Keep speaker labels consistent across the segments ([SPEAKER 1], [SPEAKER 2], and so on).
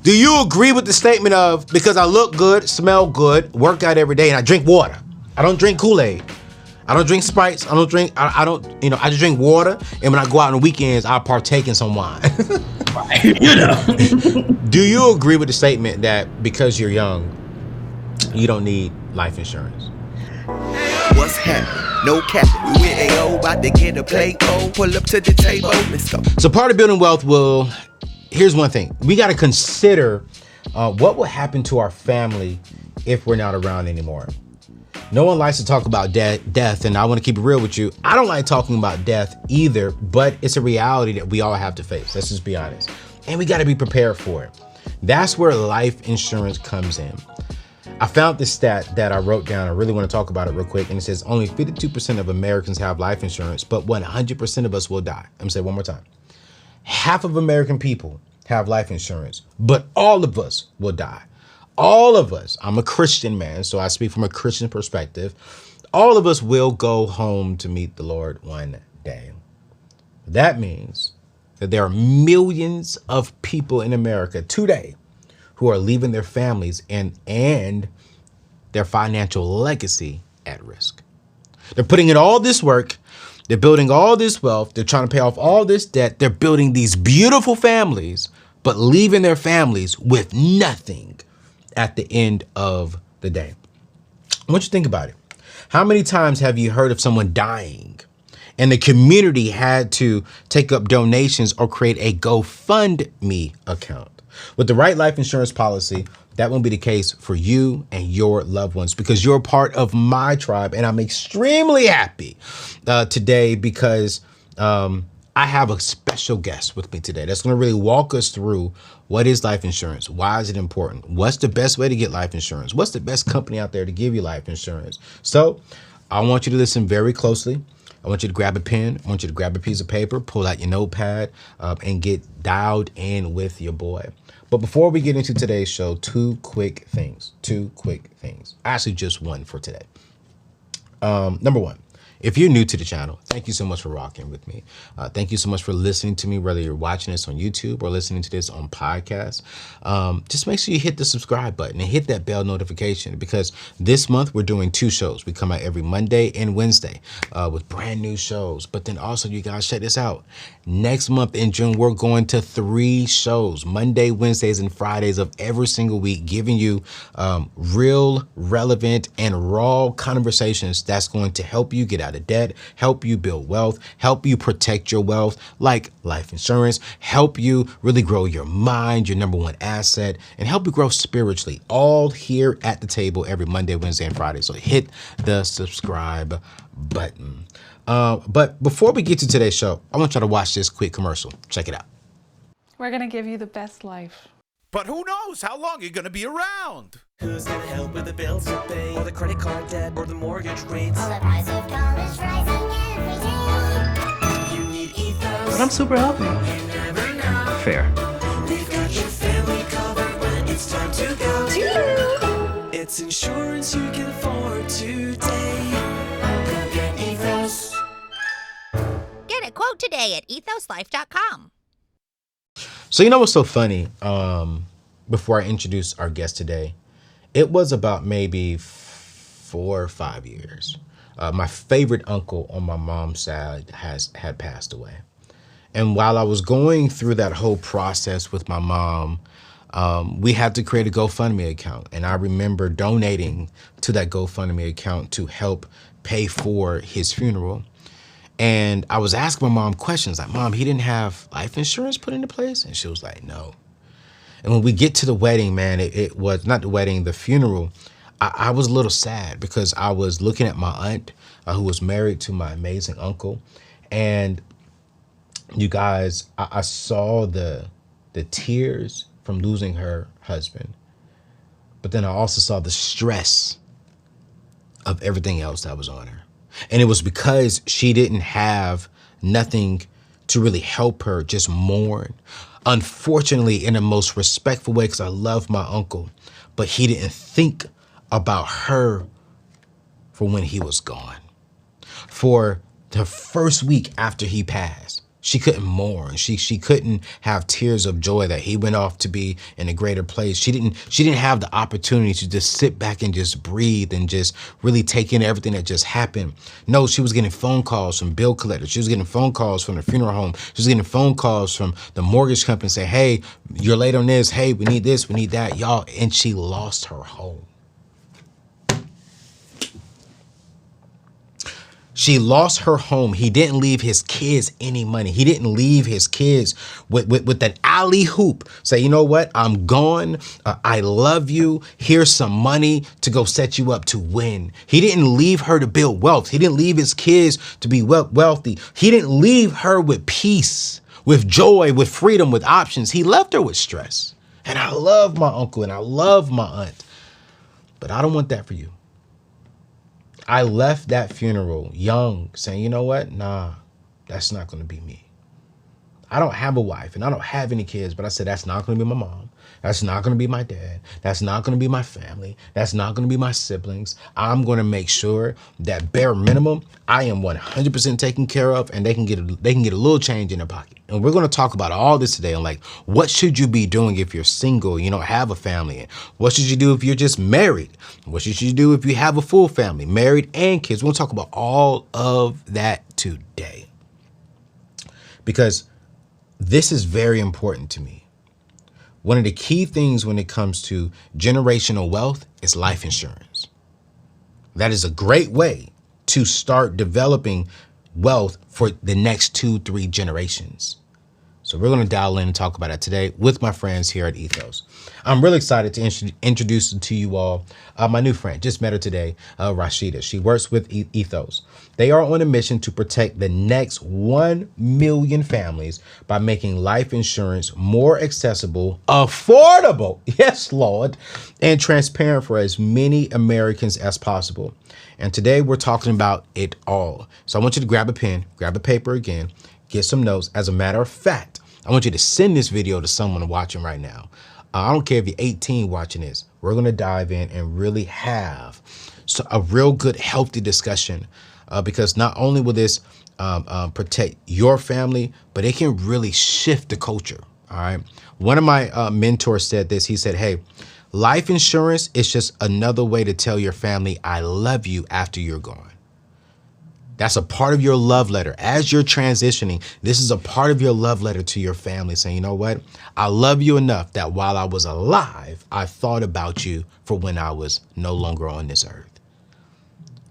[SPEAKER 1] Do you agree with the statement of, because I look good, smell good, work out every day, and I drink water? I don't drink Kool-Aid. I don't drink Sprites. I just drink water. And when I go out on the weekends, I partake in some wine. Do you agree with the statement that because you're young, you don't need life insurance?
[SPEAKER 2] What's happening? No capping. We with AO, about to get a plate. Oh, pull up to the table. Let's go.
[SPEAKER 1] So part of building wealth here's one thing. We got to consider what will happen to our family if we're not around anymore. No one likes to talk about death, and I want to keep it real with you. I don't like talking about death either, but it's a reality that we all have to face. Let's just be honest. And we got to be prepared for it. That's where life insurance comes in. I found this stat that I wrote down. I really want to talk about it real quick. And it says only 52% of Americans have life insurance, but 100% of us will die. I'm going to say it one more time. Half of American people have life insurance, but all of us will die. All of us, I'm a Christian man, so I speak from a Christian perspective. All of us will go home to meet the Lord one day. That means that there are millions of people in America today who are leaving their families and their financial legacy at risk. They're putting in all this work. They're building all this wealth. They're trying to pay off all this debt. They're building these beautiful families, but leaving their families with nothing at the end of the day. I want you to think about it. How many times have you heard of someone dying and the community had to take up donations or create a GoFundMe account? With the right life insurance policy, that won't be the case for you and your loved ones, because you're part of my tribe. And I'm extremely happy today because I have a special guest with me today that's going to really walk us through what is life insurance, why is it important, what's the best way to get life insurance, what's the best company out there to give you life insurance. So I want you to listen very closely. I want you to grab a pen. I want you to grab a piece of paper, pull out your notepad, and get dialed in with your boy. But before we get into today's show, two quick things. Actually, just one for today. Number one, if you're new to the channel, thank you so much for rocking with me. Thank you so much for listening to me, whether you're watching this on YouTube or listening to this on podcast. Just make sure you hit the subscribe button and hit that bell notification, because this month we're doing 2 shows. We come out every Monday and Wednesday with brand new shows. But then also, you guys, check this out. Next month in June, we're going to 3 shows, Monday, Wednesdays, and Fridays of every single week, giving you real, relevant, and raw conversations that's going to help you get out of debt, help you build wealth, help you protect your wealth, like life insurance, help you really grow your mind, your number one asset, and help you grow spiritually, all here at the table every Monday, Wednesday, and Friday. So hit the subscribe button. But before we get to today's show, I want y'all to watch this quick commercial. Check it out.
[SPEAKER 3] We're going to give you the best life.
[SPEAKER 4] But who knows how long you're gonna be around?
[SPEAKER 5] Who's gonna help with the bills to pay? Or the credit card debt? Or the mortgage rates?
[SPEAKER 6] Or the price of college rising every day.
[SPEAKER 5] You need Ethos.
[SPEAKER 7] But I'm super healthy.
[SPEAKER 5] You never know.
[SPEAKER 7] Fair.
[SPEAKER 5] We've got your family covered when it's time to go. It's insurance you can afford today. Go get Ethos.
[SPEAKER 6] Get a quote today at ethoslife.com.
[SPEAKER 1] So you know what's so funny? Before I introduce our guest today, it was about maybe 4 or 5 years. My favorite uncle on my mom's side had passed away. And while I was going through that whole process with my mom, we had to create a GoFundMe account. And I remember donating to that GoFundMe account to help pay for his funeral. And I was asking my mom questions like, Mom, he didn't have life insurance put into place? And she was like, no. And when we get to the wedding, man, it was not the wedding, the funeral. I was a little sad because I was looking at my aunt who was married to my amazing uncle. And you guys, I saw the tears from losing her husband. But then I also saw the stress of everything else that was on her. And it was because she didn't have nothing to really help her just mourn. Unfortunately, in the most respectful way, because I love my uncle, but he didn't think about her for when he was gone. For the first week after he passed, She couldn't mourn. She couldn't have tears of joy that he went off to be in a greater place. She didn't have the opportunity to just sit back and just breathe and just really take in everything that just happened. No, she was getting phone calls from bill collectors. She was getting phone calls from the funeral home. She was getting phone calls from the mortgage company saying, hey, you're late on this. Hey, we need this, we need that, y'all. And she lost her home. She lost her home. He didn't leave his kids any money. He didn't leave his kids with an alley hoop. Say, you know what? I'm gone. I love you. Here's some money to go set you up to win. He didn't leave her to build wealth. He didn't leave his kids to be wealthy. He didn't leave her with peace, with joy, with freedom, with options. He left her with stress. And I love my uncle and I love my aunt, but I don't want that for you. I left that funeral young saying, you know what? Nah, that's not going to be me. I don't have a wife and I don't have any kids, but I said, that's not going to be my mom. That's not going to be my dad. That's not going to be my family. That's not going to be my siblings. I'm going to make sure that bare minimum, I am 100% taken care of and they can get a little change in their pocket. And we're going to talk about all this today on like, what should you be doing if you're single, you don't have a family? What should you do if you're just married? What should you do if you have a full family, married and kids? We're going to talk about all of that today because this is very important to me. One of the key things when it comes to generational wealth is life insurance. That is a great way to start developing wealth for the next 2-3 generations. So we're going to dial in and talk about it today with my friends here at Ethos. I'm really excited to introduce to you all my new friend. Just met her today, Rasheeda. She works with Ethos. They are on a mission to protect the next 1 million families by making life insurance more accessible, affordable, yes, Lord, and transparent for as many Americans as possible. And today we're talking about it all. So I want you to grab a pen, grab a paper again, get some notes. As a matter of fact, I want you to send this video to someone watching right now. I don't care if you're 18 watching this. We're going to dive in and really have a real good, healthy discussion because not only will this protect your family, but it can really shift the culture. All right. One of my mentors said this. He said, hey, life insurance is just another way to tell your family, I love you after you're gone. That's a part of your love letter. As you're transitioning, this is a part of your love letter to your family saying, you know what? I love you enough that while I was alive, I thought about you for when I was no longer on this earth.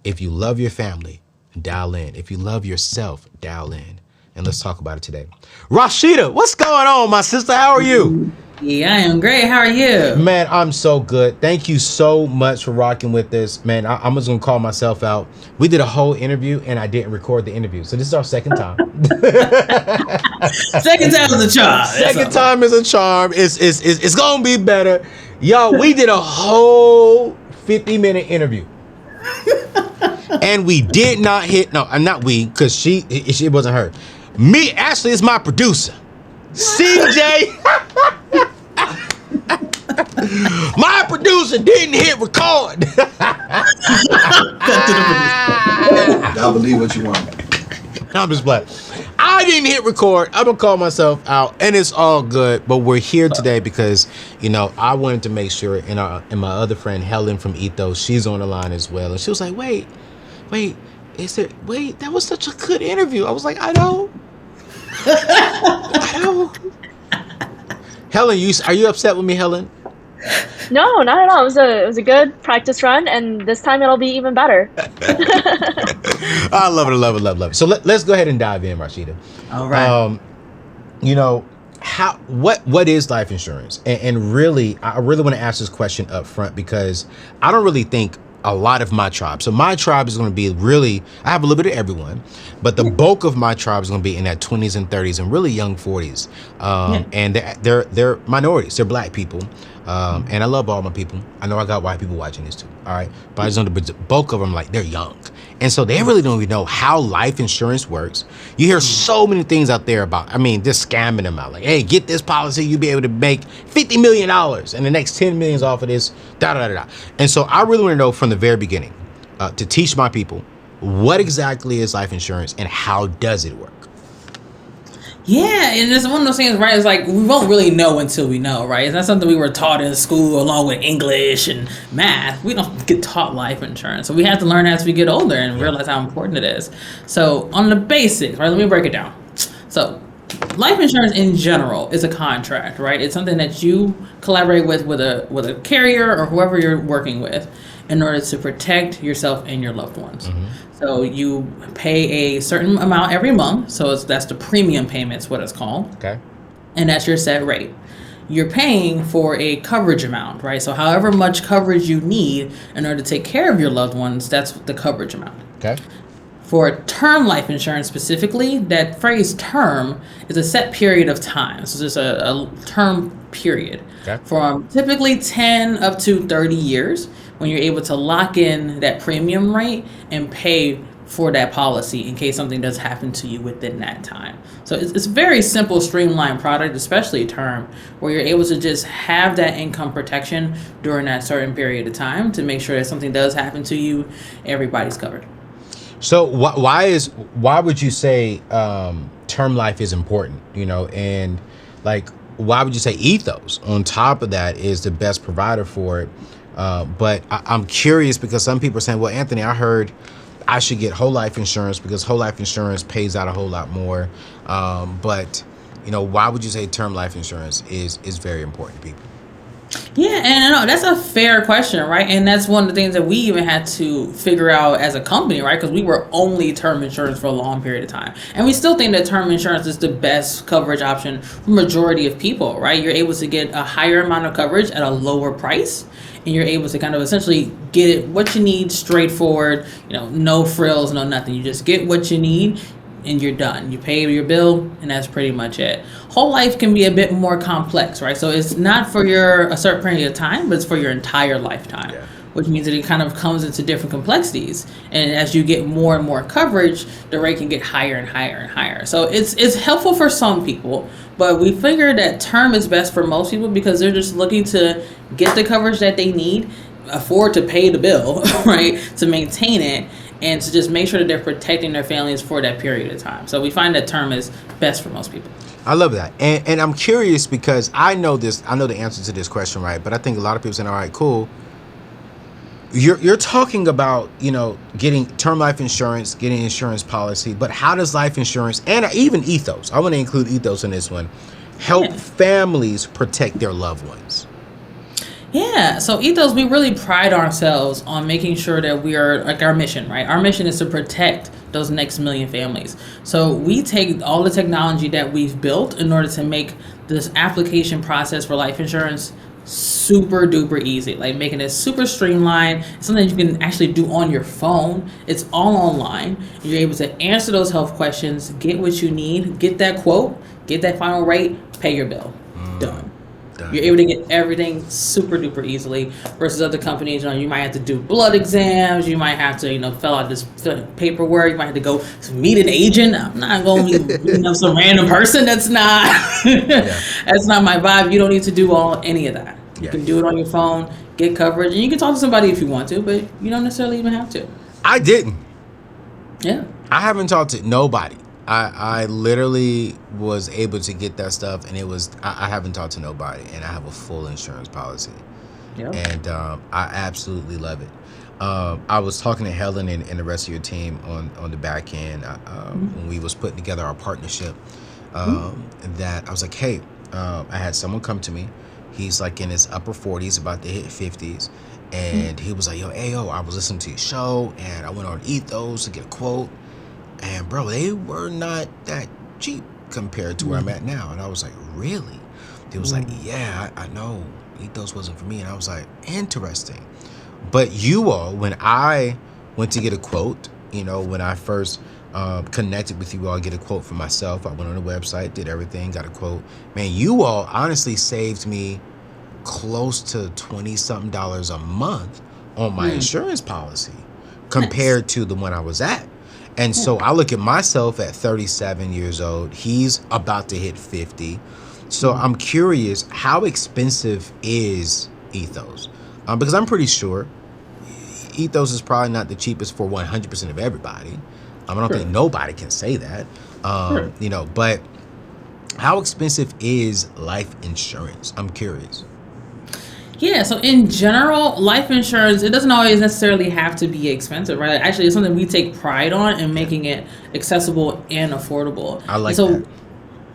[SPEAKER 1] If you love your family, dial in. If you love yourself, dial in. And let's talk about it today. Rasheeda, what's going on, my sister? How are you?
[SPEAKER 7] Yeah, I am great. How are you?
[SPEAKER 1] Man, I'm so good. Thank you so much for rocking with this. Man, I'm just going to call myself out. We did a whole interview and I didn't record the interview. So this is our second time.
[SPEAKER 7] Second time is a charm.
[SPEAKER 1] Second time is a charm. It's going to be better. Y'all, we did a whole 50-minute interview. And we did not hit, no, not we, because she wasn't her. Me, Ashley is my producer. CJ. My producer didn't hit record.
[SPEAKER 8] I'll believe what you want.
[SPEAKER 1] I'm just playing. I didn't hit record. I'm gonna call myself out, and it's all good. But we're here today because I wanted to make sure, and my other friend Helen from Ethos, she's on the line as well, and she was like, "Wait, that was such a good interview." I was like, "I know." I know. Helen, are you upset with me, Helen?
[SPEAKER 9] No, not at all. It was a good practice run, and this time it'll be even better.
[SPEAKER 1] I love it. So let's go ahead and dive in, Rasheeda.
[SPEAKER 7] All right.
[SPEAKER 1] What is life insurance? And really, I really want to ask this question up front because I don't really think a lot of my tribe. So my tribe is going to be really, I have a little bit of everyone, but the bulk of my tribe is going to be in that 20s and 30s and really young 40s. And they're minorities. They're black people. And I love all my people. I know I got white people watching this too. All right. But I just know the bulk of them, like, they're young. And so they really don't even know how life insurance works. You hear so many things out there about, just scamming them out. Like, hey, get this policy, you'll be able to make $50 million and the next 10 million off of this, da-da-da-da. And so I really want to know from the very beginning, to teach my people, what exactly is life insurance and how does it work?
[SPEAKER 7] Yeah, and it's one of those things, right? It's like we won't really know until we know, right? It's not something we were taught in school along with English and math. We don't get taught life insurance. So we have to learn as we get older and realize how important it is. So on the basics, right? Let me break it down. So life insurance in general is a contract, right? It's something that you collaborate with a carrier or whoever you're working with in order to protect yourself and your loved ones. So you pay a certain amount every month. So that's the premium payments, what it's called.
[SPEAKER 1] Okay.
[SPEAKER 7] And that's your set rate. You're paying for a coverage amount, right? So however much coverage you need in order to take care of your loved ones, that's the coverage amount.
[SPEAKER 1] Okay.
[SPEAKER 7] For term life insurance specifically, that phrase term is a set period of time. So it's just a term period.
[SPEAKER 1] Okay.
[SPEAKER 7] From typically 10 up to 30 years, when you're able to lock in that premium rate and pay for that policy in case something does happen to you within that time. So it's a very simple, streamlined product, especially term, where you're able to just have that income protection during that certain period of time to make sure that something does happen to you, everybody's covered.
[SPEAKER 1] So why would you say term life is important, and like, why would you say Ethos on top of that is the best provider for it? But I'm curious because some people are saying, well, Anthony, I heard I should get whole life insurance because whole life insurance pays out a whole lot more. But why would you say term life insurance is very important to people?
[SPEAKER 7] Yeah, and no, that's a fair question, right? And that's one of the things that we even had to figure out as a company, right? Because we were only term insurance for a long period of time. And we still think that term insurance is the best coverage option for majority of people, right? You're able to get a higher amount of coverage at a lower price. And you're able to kind of essentially get what you need straightforward, no frills, no nothing. You just get what you need and you're done. You pay your bill and that's pretty much it. Whole life can be a bit more complex, right? So it's not for a certain period of time, but it's for your entire lifetime, which means that it kind of comes into different complexities. And as you get more and more coverage, the rate can get higher and higher and higher. So it's helpful for some people, but we figured that term is best for most people because they're just looking to get the coverage that they need, afford to pay the bill, right, to maintain it, and to just make sure that they're protecting their families for that period of time. So we find that term is best for most people.
[SPEAKER 1] I love that. And I'm curious because I know the answer to this question, right? But I think a lot of people saying, all right, cool. You're talking about, getting term life insurance, getting insurance policy, but how does life insurance and even Ethos, I want to include Ethos in this one, help families protect their loved ones?
[SPEAKER 7] Yeah, so Ethos, we really pride ourselves on making sure that we are, like our mission, right? Our mission is to protect those next million families. So we take all the technology that we've built in order to make this application process for life insurance super duper easy, like making it super streamlined. It's something you can actually do on your phone. It's all online. You're able to answer those health questions, get what you need, get that quote, get that final rate, pay your bill. Done. You're able to get everything super duper easily versus other companies. You might have to do blood exams. You might have to, fill out this paperwork. You might have to go to meet an agent. I'm not going to be some random person. That's not that's not my vibe. You don't need to do any of that. You can do it on your phone, get coverage, and you can talk to somebody if you want to, but you don't necessarily even have to.
[SPEAKER 1] I didn't.
[SPEAKER 7] Yeah.
[SPEAKER 1] I haven't talked to nobody. I literally was able to get that stuff, and I haven't talked to nobody, and I have a full insurance policy. Yep. And I absolutely love it. I was talking to Helen and the rest of your team on the back end when we was putting together our partnership, that I was like, hey, I had someone come to me. He's like in his upper 40s, about to hit 50s. And he was like, yo, I was listening to your show, and I went on Ethos to get a quote. And bro, they were not that cheap compared to where I'm at now. And I was like, really? He was like, yeah, I know Ethos wasn't for me. And I was like, interesting. But you all, when I went to get a quote, when I first connected with you all, get a quote for myself, I went on the website, did everything, got a quote. Man, you all honestly saved me close to $20-something a month on my insurance policy compared to the one I was at. And so I look at myself at 37 years old. He's about to hit 50. So I'm curious, how expensive is Ethos? Because I'm pretty sure Ethos is probably not the cheapest for 100% of everybody. I don't think nobody can say that. But How expensive is life insurance? I'm curious.
[SPEAKER 7] Yeah, so in general, life insurance, it doesn't always necessarily have to be expensive, right? Actually, it's something we take pride on in making it accessible and affordable.
[SPEAKER 1] I like
[SPEAKER 7] so,
[SPEAKER 1] that.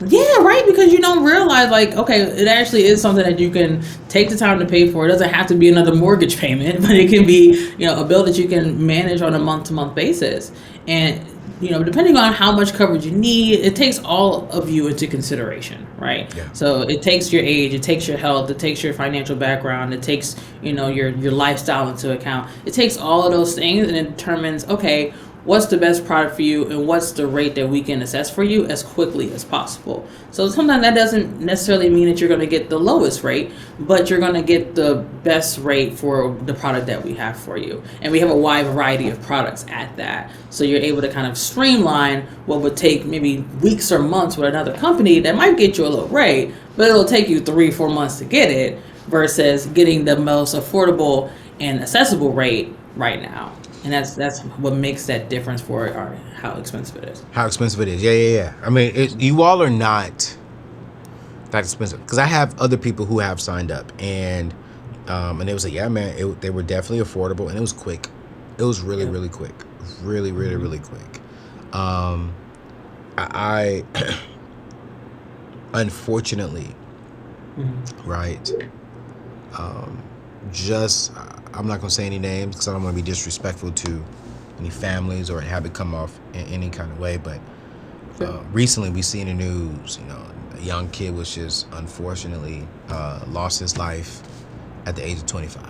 [SPEAKER 7] Yeah, right, because you don't realize, like, okay, it actually is something that you can take the time to pay for. It doesn't have to be another mortgage payment, but it can be, a bill that you can manage on a month-to-month basis. And, depending on how much coverage you need, it takes all of you into consideration, right?
[SPEAKER 1] Yeah.
[SPEAKER 7] So it takes your age, it takes your health, it takes your financial background, it takes, your lifestyle into account. It takes all of those things and it determines, okay, what's the best product for you and what's the rate that we can assess for you as quickly as possible. So sometimes that doesn't necessarily mean that you're going to get the lowest rate, but you're going to get the best rate for the product that we have for you. And we have a wide variety of products at that. So you're able to kind of streamline what would take maybe weeks or months with another company that might get you a low rate, but it'll take you 3-4 months to get it versus getting the most affordable and accessible rate right now. And that's what makes that difference for how expensive it is.
[SPEAKER 1] How expensive it is. Yeah. I mean, you all are not that expensive. Because I have other people who have signed up. And they was like, yeah, man, they were definitely affordable. And it was quick. It was really, really quick. Really, really, really quick. I unfortunately, right, I'm not going to say any names because I don't want to be disrespectful to any families or have it come off in any kind of way. But recently we see in the news, a young kid was just unfortunately lost his life at the age of 25.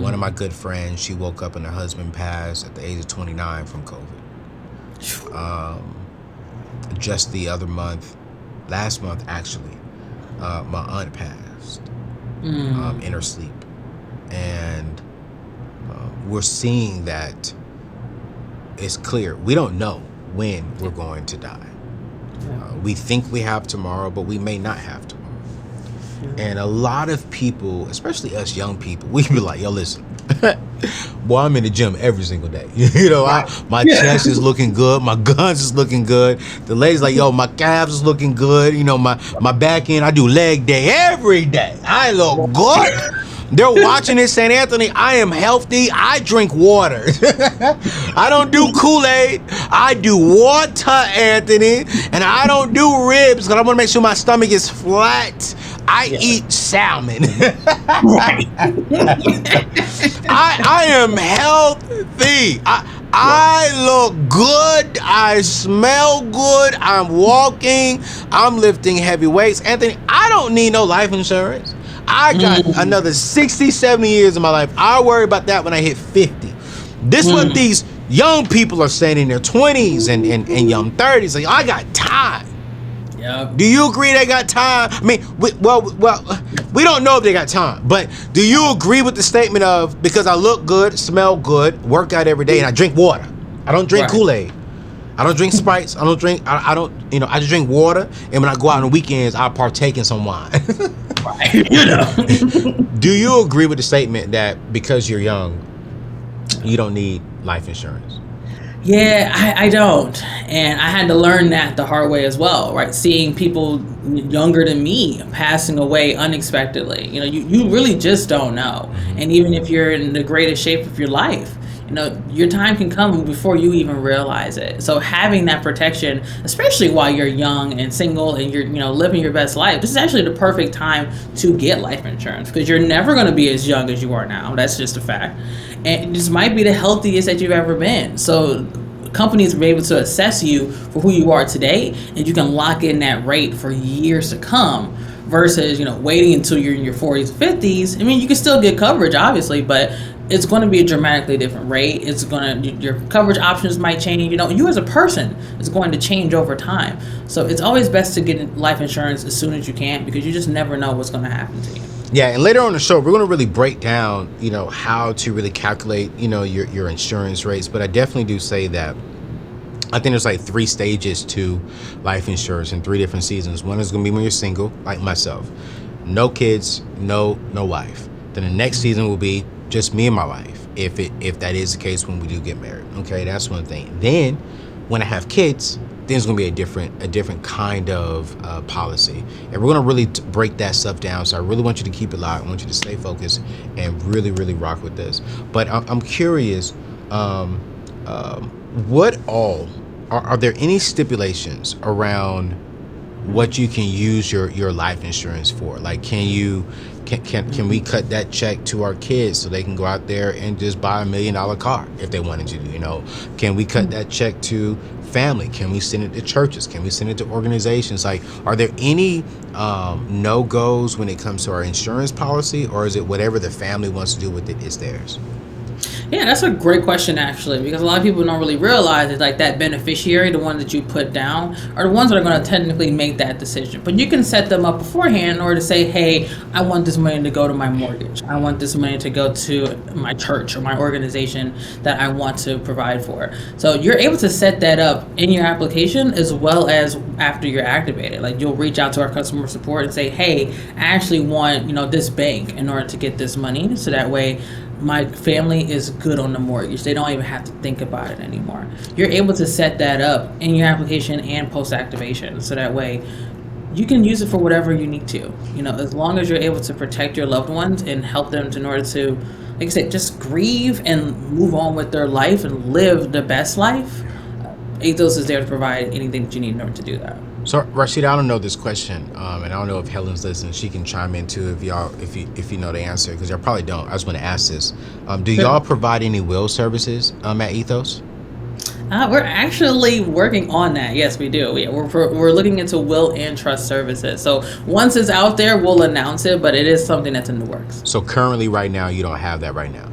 [SPEAKER 1] One of my good friends, she woke up and her husband passed at the age of 29 from COVID. Just the other month, last month actually, my aunt passed in her sleep. And we're seeing that it's clear. We don't know when we're going to die. We think we have tomorrow, but we may not have tomorrow. And a lot of people, especially us young people, we be like, yo, listen, boy, I'm in the gym every single day. My chest is looking good. My guns is looking good. The ladies like, yo, my calves is looking good. My back end, I do leg day every day. I look good. They're watching it, St. Anthony. I am healthy. I drink water. I don't do Kool-Aid. I do water, Anthony. And I don't do ribs because I want to make sure my stomach is flat. I eat salmon. I am healthy. I look good. I smell good. I'm walking. I'm lifting heavy weights. Anthony, I don't need no life insurance. I got another 60, 70 years of my life. I'll worry about that when I hit 50. This is what these young people are saying in their 20s and young 30s. Like, I got time. Yep. Do you agree they got time? I mean, we don't know if they got time, but do you agree with the statement of, because I look good, smell good, work out every day, and I drink water. I don't drink Kool-Aid. I don't drink Sprites. I just drink water. And when I go out on the weekends, I partake in some wine. Do you agree with the statement that because you're young, you don't need life insurance?
[SPEAKER 7] Yeah, I don't. And I had to learn that the hard way as well, right? Seeing people younger than me passing away unexpectedly. You really just don't know. And even if you're in the greatest shape of your life, your time can come before you even realize it. So having that protection, especially while you're young and single and you're, living your best life, this is actually the perfect time to get life insurance because you're never going to be as young as you are now. That's just a fact. And this might be the healthiest that you've ever been. So companies will be able to assess you for who you are today, and you can lock in that rate for years to come versus, waiting until you're in your 40s, 50s. I mean, you can still get coverage, obviously, but it's going to be a dramatically different rate. Your coverage options might change. You as a person is going to change over time. So it's always best to get life insurance as soon as you can because you just never know what's going to happen to you.
[SPEAKER 1] Yeah, and later on the show, we're going to really break down, how to really calculate, your insurance rates. But I definitely do say that I think there's like 3 stages to life insurance in 3 different seasons. One is going to be when you're single, like myself. No kids, no wife. Then the next season will be just me and my wife, if that is the case when we do get married. Okay, that's one thing. Then when I have kids, there's going to be a different kind of policy, and we're going to really break that stuff down. So I really want you to keep it locked. I want you to stay focused and really rock with this. But I'm curious, what all are there any stipulations around what you can use your life insurance for? Like, can we cut that check to our kids so they can go out there and just buy $1 million car if they wanted to? Can we cut that check to family? Can we send it to churches? Can we send it to organizations? Like, are there any no-goes when it comes to our insurance policy, or is it whatever the family wants to do with it is theirs?
[SPEAKER 7] Yeah, that's a great question, actually, because a lot of people don't really realize it's like that beneficiary, the one that you put down, are the ones that are going to technically make that decision. But you can set them up beforehand in order to say, hey, I want this money to go to my mortgage. I want this money to go to my church or my organization that I want to provide for. So you're able to set that up in your application as well as after you're activated. Like, you'll reach out to our customer support and say, hey, I actually want, this bank in order to get this money. So that way my family is good on the mortgage. They don't even have to think about it anymore. You're able to set that up in your application and post-activation. So that way you can use it for whatever you need to, as long as you're able to protect your loved ones and help them in order to, like I said, just grieve and move on with their life and live the best life. Ethos is there to provide anything that you need in order to do that.
[SPEAKER 1] So Rasheeda, I don't know this question, and I don't know if Helen's listening. She can chime in too if you know the answer, because y'all probably don't. I just want to ask this: do y'all provide any will services at Ethos?
[SPEAKER 7] We're actually working on that. Yes, we do. Yeah, we're looking into will and trust services. So once it's out there, we'll announce it, but it is something that's in the works.
[SPEAKER 1] So currently, right now, you don't have that right now.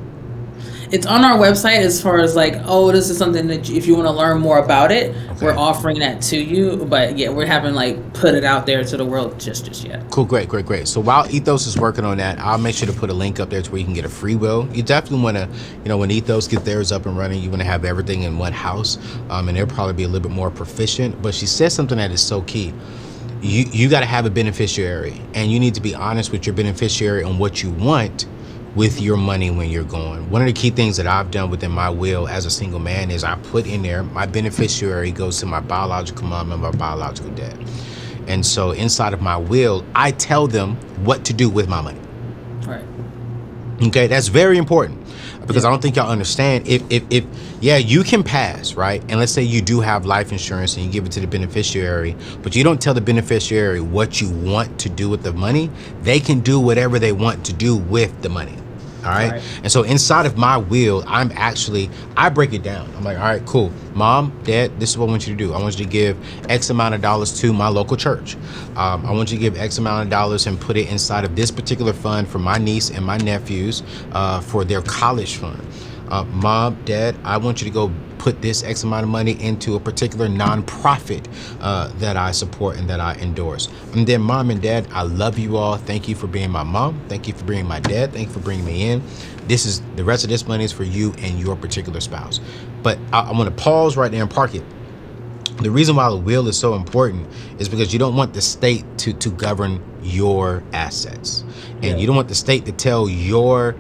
[SPEAKER 7] It's on our website as far as like, this is something that if you want to learn more about it, we're offering that to you. But yeah, we haven't put it out there to the world just yet.
[SPEAKER 1] Cool, great. So while Ethos is working on that, I'll make sure to put a link up there to where you can get a free will. You definitely want to, when Ethos gets theirs up and running, you want to have everything in one house, and they'll probably be a little bit more proficient. But she said something that is so key. You got to have a beneficiary, and you need to be honest with your beneficiary on what you want with your money when you're going. One of the key things that I've done within my will as a single man is I put in there, my beneficiary goes to my biological mom and my biological dad. And so inside of my will, I tell them what to do with my money.
[SPEAKER 7] Right.
[SPEAKER 1] Okay, that's very important, because I don't think y'all understand. If you can pass, right? And let's say you do have life insurance and you give it to the beneficiary, but you don't tell the beneficiary what you want to do with the money, they can do whatever they want to do with the money. All right. And so inside of my will, I break it down. I'm like, all right, cool. Mom, Dad, this is what I want you to do. I want you to give X amount of dollars to my local church. I want you to give X amount of dollars and put it inside of this particular fund for my niece and my nephews for their college fund. Mom, Dad, I want you to go put this X amount of money into a particular nonprofit that I support and that I endorse. And then Mom and Dad, I love you all. Thank you for being my mom. Thank you for being my dad. Thank you for bringing me in. The rest of this money is for you and your particular spouse. But I want to pause right there and park it. The reason why the will is so important is because you don't want the state to govern your assets. And you don't want the state to tell your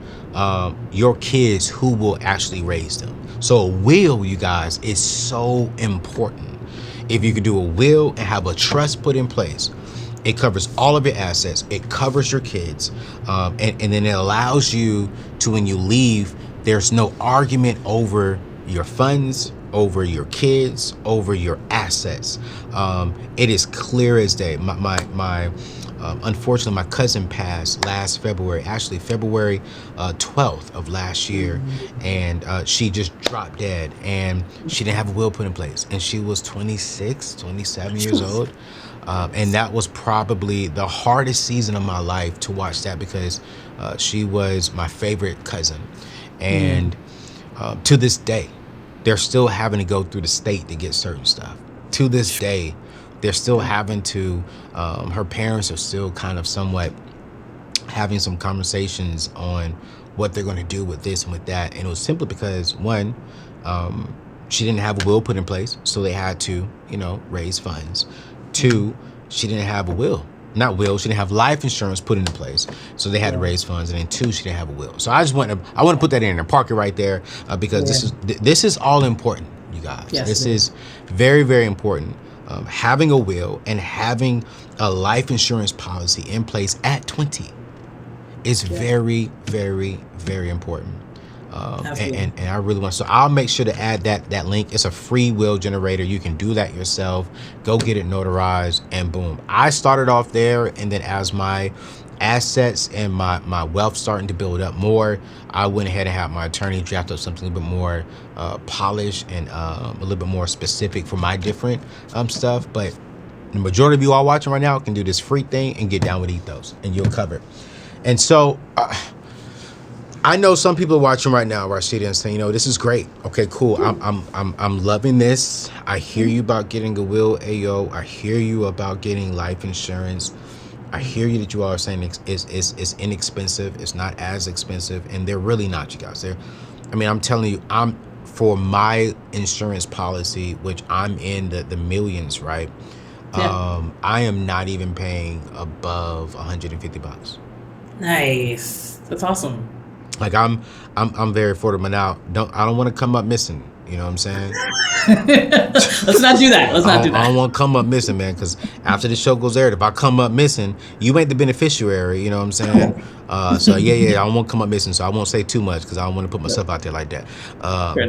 [SPEAKER 1] kids who will actually raise them. So a will, you guys, is so important. If you could do a will and have a trust put in place, it covers all of your assets. It covers your kids. And then it allows you to, when you leave, there's no argument over your funds, over your kids, over your assets. It is clear as day. Unfortunately, my cousin passed last February, actually February 12th of last year, and she just dropped dead, and she didn't have a will put in place, and she was 27 years old. And that was probably the hardest season of my life to watch that, because she was my favorite cousin. And to this day, they're still having to go through the state to get certain stuff. To this day, they're still having to, her parents are still kind of somewhat having some conversations on what they're going to do with this and with that. And it was simply because, one, she didn't have a will put in place, so they had to, raise funds. Two, she didn't have a will. She didn't have life insurance put into place, so they had to raise funds. And then two, she didn't have a will. So I want to put that in and park it right there, because this is all important, you guys.
[SPEAKER 7] Yes,
[SPEAKER 1] this is very, very important. having a will and having a life insurance policy in place at 20 is very, very, very important. And I really want, so I'll make sure to add that link. It's a free will generator. You can do that yourself. Go get it notarized and boom. I started off there, and then as my assets and my wealth starting to build up more, I went ahead and had my attorney draft up something a little bit more polished and a little bit more specific for my different stuff. But the majority of you all watching right now can do this free thing and get down with Ethos, and you'll cover it. And so I know some people are watching right now, Rasheeda, and saying, this is great. Okay, cool. I'm loving this. I hear you about getting a will, AO. I hear you about getting life insurance. I hear you that you all are saying it's inexpensive. It's not as expensive, and they're really not, you guys. I'm telling you, for my insurance policy, which I'm in the millions, right? Yeah. I am not even paying above $150.
[SPEAKER 7] Nice. That's awesome.
[SPEAKER 1] Like I'm very affordable now. I don't want to come up missing. You know what I'm saying?
[SPEAKER 7] Let's not do that.
[SPEAKER 1] I don't want to come up missing, man, because after the show goes aired, if I come up missing, you ain't the beneficiary. You know what I'm saying? So yeah, I don't want to come up missing. So I won't say too much because I don't want to put myself out there like that.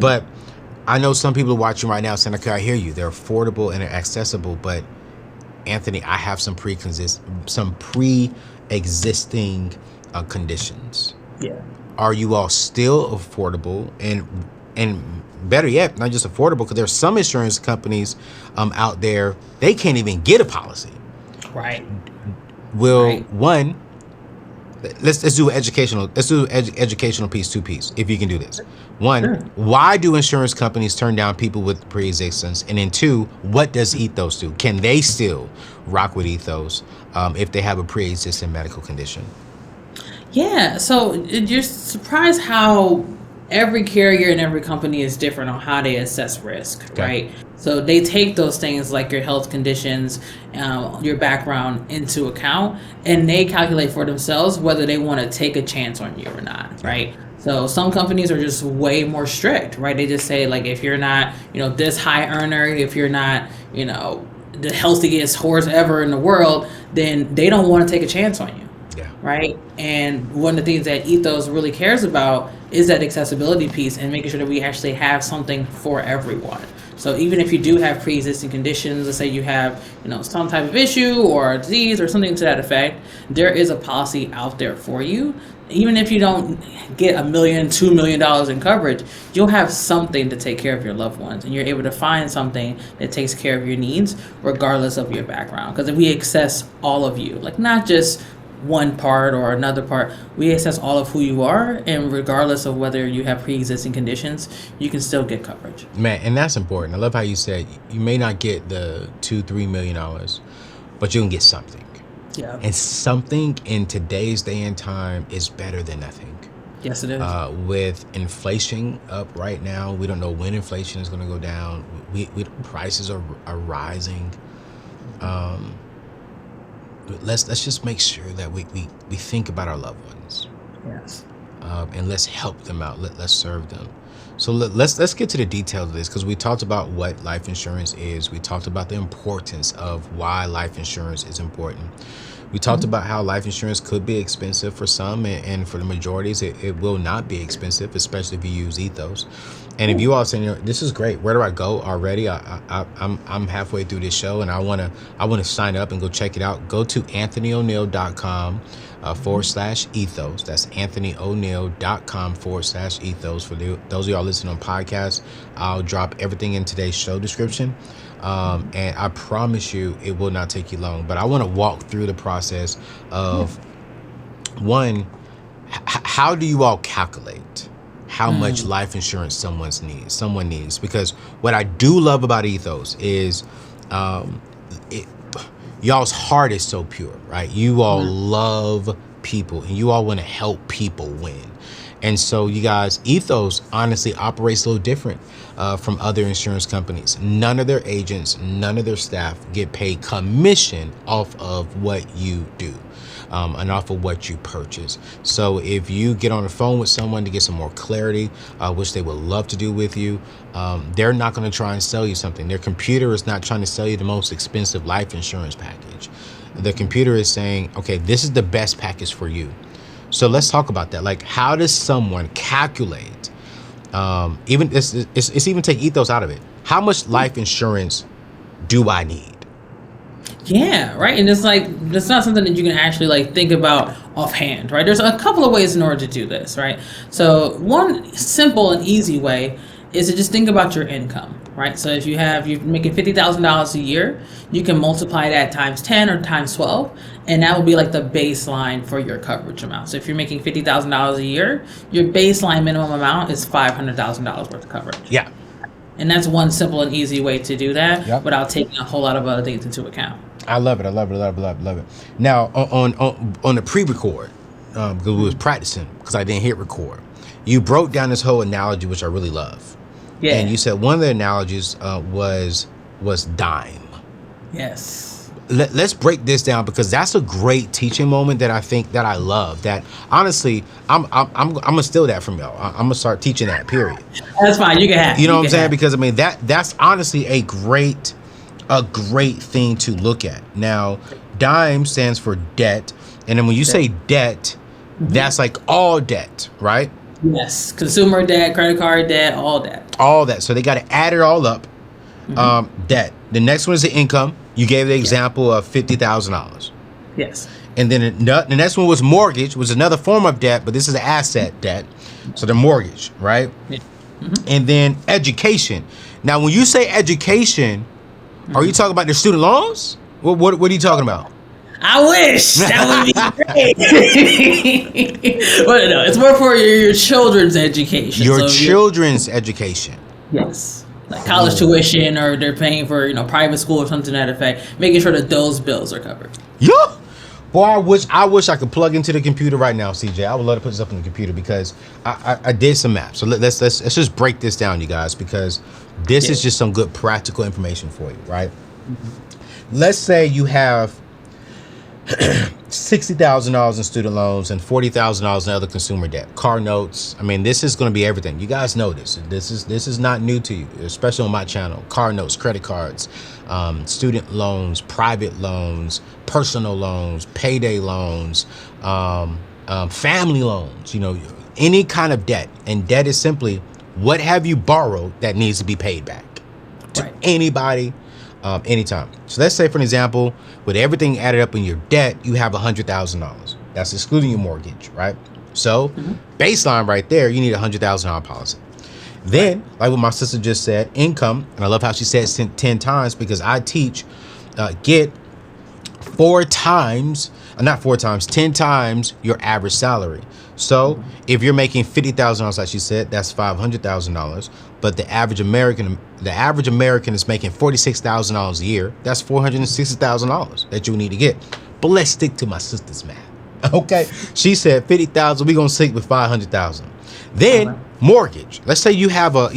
[SPEAKER 1] But I know some people are watching right now saying, okay, I hear you. They're affordable and they're accessible. But Anthony, I have some pre-existing conditions.
[SPEAKER 7] Yeah.
[SPEAKER 1] Are you all still affordable? And better yet, not just affordable, because there's some insurance companies out there, they can't even get a policy.
[SPEAKER 7] Right.
[SPEAKER 1] One, let's do educational. Let's do educational piece, 2 piece, if you can do this. One, sure. Why do insurance companies turn down people with pre-existence? And then 2, what does Ethos do? Can they still rock with Ethos if they have a pre-existing medical condition?
[SPEAKER 7] Yeah, so you're surprised how every carrier and every company is different on how they assess risk, right? So they take those things like your health conditions, your background into account, and they calculate for themselves whether they want to take a chance on you or not, right? So some companies are just way more strict, right? They just say, like, if you're not, this high earner, if you're not, the healthiest horse ever in the world, then they don't want to take a chance on you.
[SPEAKER 1] Yeah.
[SPEAKER 7] Right. And one of the things that Ethos really cares about is that accessibility piece and making sure that we actually have something for everyone. So even if you do have pre-existing conditions, let's say you have, some type of issue or a disease or something to that effect, there is a policy out there for you. Even if you don't get $1 million, $2 million in coverage, you'll have something to take care of your loved ones, and you're able to find something that takes care of your needs regardless of your background. Because if we access all of you, like not just one part or another part, we assess all of who you are, and regardless of whether you have pre-existing conditions, you can still get coverage.
[SPEAKER 1] Man, and that's important. I love how you said you may not get the $2-3 million, but you can get something.
[SPEAKER 7] Yeah.
[SPEAKER 1] And something in today's day and time is better than nothing.
[SPEAKER 7] Yes, it is.
[SPEAKER 1] With inflation up right now, we don't know when inflation is going to go down. We prices are rising. Let's just make sure that we think about our loved ones.
[SPEAKER 7] Yes.
[SPEAKER 1] And let's help them out. Let's serve them. So let's get to the details of this, because we talked about what life insurance is. We talked about the importance of why life insurance is important. We talked about how life insurance could be expensive for some, and for the majorities, it will not be expensive, especially if you use Ethos. And if you all saying, this is great, where do I go already? I'm halfway through this show, and I wanna sign up and go check it out. Go to AnthonyONeal.com /ethos. That's AnthonyONeal.com /ethos. For those of y'all listening on podcasts, I'll drop everything in today's show description. And I promise you it will not take you long. But I want to walk through the process of, one, how do you all calculate how much life insurance someone needs? Because what I do love about Ethos is y'all's heart is so pure, right? You all love people, and you all want to help people win. And so you guys, Ethos honestly operates a little different from other insurance companies. None of their agents, none of their staff get paid commission off of what you do. and off of what you purchase. So if you get on the phone with someone to get some more clarity, which they would love to do with you, they're not going to try and sell you something. Their computer is not trying to sell you the most expensive life insurance package. The computer is saying, okay, this is the best package for you. So let's talk about that. Like, how does someone calculate, even it's even take ethos out of it. How much life insurance do I need?
[SPEAKER 7] Yeah, right. And it's like, it's not something that you can actually like think about offhand, right? There's a couple of ways in order to do this, right? So one simple and easy way is to just think about your income, right? So if you're making $50,000 a year, you can multiply that times 10 or times 12, and that will be like the baseline for your coverage amount. So if you're making $50,000 a year, your baseline minimum amount is $500,000 worth of coverage.
[SPEAKER 1] Yeah.
[SPEAKER 7] And that's one simple and easy way to do that without taking a whole lot of other things into account.
[SPEAKER 1] I love it. I love it. I love it. I love it. I love it. Now on the pre-record, because we was practicing, because I didn't hit record, you broke down this whole analogy, which I really love.
[SPEAKER 7] Yeah.
[SPEAKER 1] And you said one of the analogies was dime.
[SPEAKER 7] Yes.
[SPEAKER 1] Let's break this down, because that's a great teaching moment that I think that I love. That honestly, I'm gonna steal that from y'all. I'm gonna start teaching that. Period.
[SPEAKER 7] That's fine. You can have.
[SPEAKER 1] You know what I'm saying? Because I mean that's honestly a great thing to look at. Now, dime stands for debt, and then when you say debt, that's like all debt, right?
[SPEAKER 7] Yes, consumer debt, credit card debt, all debt.
[SPEAKER 1] All that. So they got to add it all up. Debt. The next one is the income. You gave the example of $50,000.
[SPEAKER 7] Yes.
[SPEAKER 1] And then the next one was mortgage, which is another form of debt, but this is an asset debt. So the mortgage, right?
[SPEAKER 7] Yeah.
[SPEAKER 1] And then education. Now, when you say education, are you talking about the student loans? What are you talking about?
[SPEAKER 7] I wish that would be great. But no, it's more for your children's education.
[SPEAKER 1] Your children's education.
[SPEAKER 7] Yes. Like college tuition, or they're paying for, private school or something to that effect, making sure that those bills are covered.
[SPEAKER 1] Yeah. Boy, I wish I could plug into the computer right now, CJ. I would love to put this up on the computer, because I did some math. So let's just break this down, you guys, because this is just some good practical information for you, right? Let's say you have $60,000 in student loans and $40,000 in other consumer debt, car notes. I mean, this is going to be everything. You guys know this. This is not new to you, especially on my channel. Car notes, credit cards, student loans, private loans, personal loans, payday loans, family loans. Any kind of debt. And debt is simply, what have you borrowed that needs to be paid back to anybody, anytime. So let's say, for an example, with everything added up in your debt, you have $100,000. That's excluding your mortgage, right? So baseline right there, you need a $100,000 policy. Then, like what my sister just said, income, and I love how she said 10 times, because I teach, get 10 times your average salary. So if you're making $50,000, like she said, that's $500,000. But the average American is making $46,000 a year. That's $460,000 that you need to get. But let's stick to my sister's math. Okay, she said 50,000. We're gonna stick with 500,000. Then mortgage. Let's say you have a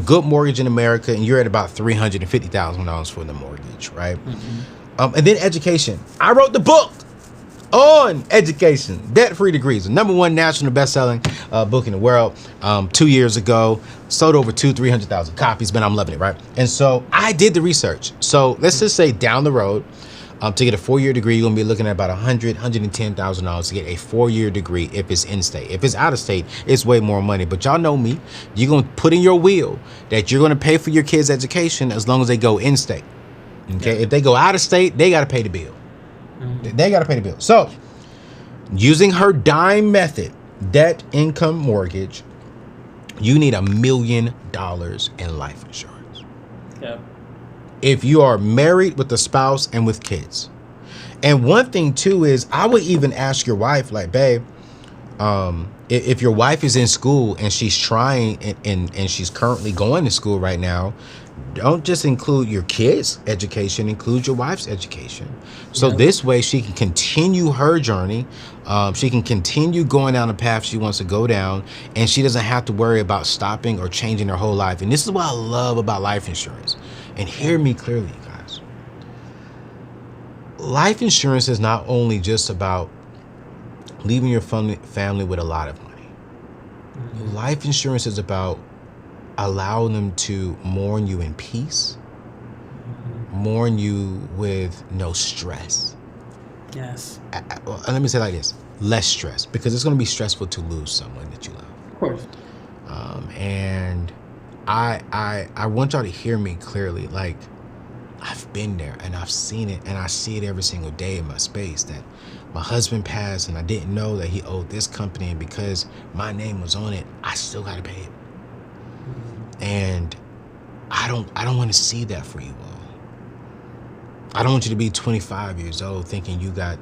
[SPEAKER 1] good mortgage in America, and you're at about $350,000 for the mortgage, right? And then education. I wrote the book on education, Debt-Free Degrees, the #1 national best-selling book in the world 2 years ago. Sold over 300,000 copies, man. I'm loving it, right? And so I did the research. So let's just say down the road, to get a 4-year degree, you're gonna be looking at about $110,000 to get a 4-year degree if it's in-state. If it's out-of-state, it's way more money. But y'all know me. You're gonna put in your will that you're gonna pay for your kids' education as long as they go in-state. Okay, if they go out-of-state, they gotta pay the bill. They gotta pay the bill. So, using her dime method, debt, income, mortgage, you need $1 million in life insurance.
[SPEAKER 7] Yeah.
[SPEAKER 1] If you are married with a spouse and with kids. And one thing too is, I would even ask your wife, like, babe, if your wife is in school and she's trying and she's currently going to school right now, don't just include your kids' education, include your wife's education. So this way she can continue her journey. She can continue going down the path she wants to go down, and she doesn't have to worry about stopping or changing her whole life. And this is what I love about life insurance. And hear me clearly, you guys. life insurance is not only just about leaving your family with a lot of money. Life insurance is about allowing them to mourn you in peace, mourn you with no stress.
[SPEAKER 7] Yes.
[SPEAKER 1] Let me say it like this, less stress, because it's going to be stressful to lose someone that you love.
[SPEAKER 7] Of course.
[SPEAKER 1] And I want y'all to hear me clearly. Like, I've been there and I've seen it, and I see it every single day in my space, that my husband passed and I didn't know that he owed this company, and because my name was on it, I still got to pay it. And I don't want to see that for you all. I don't want you to be 25 years old thinking you got,